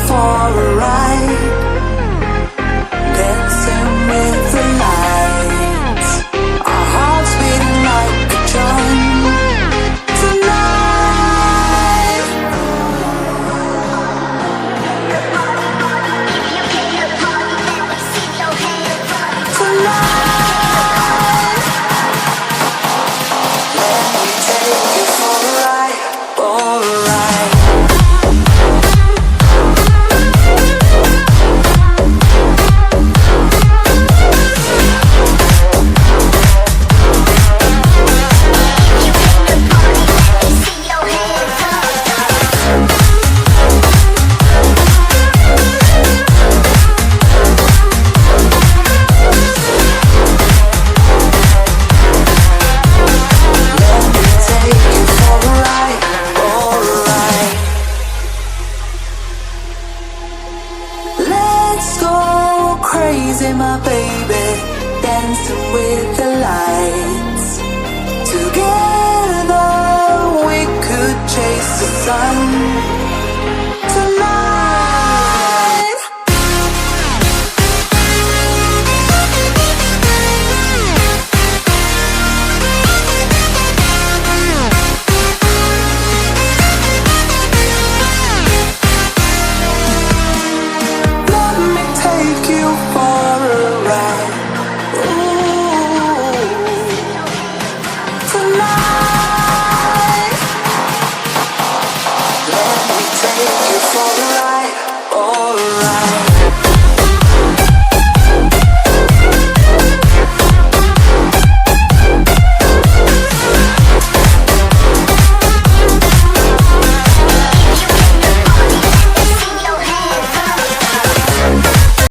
for a ride, dancing with the lights, our hearts beating like a drum. Tonight, tonight, let me take you for a ride, for a ride. Crazy, my baby, dancing with the lights. Together we could chase the sun. Tonight, let me take you for a ride. Ooh, tonight, let me take you for a ride, for a ride.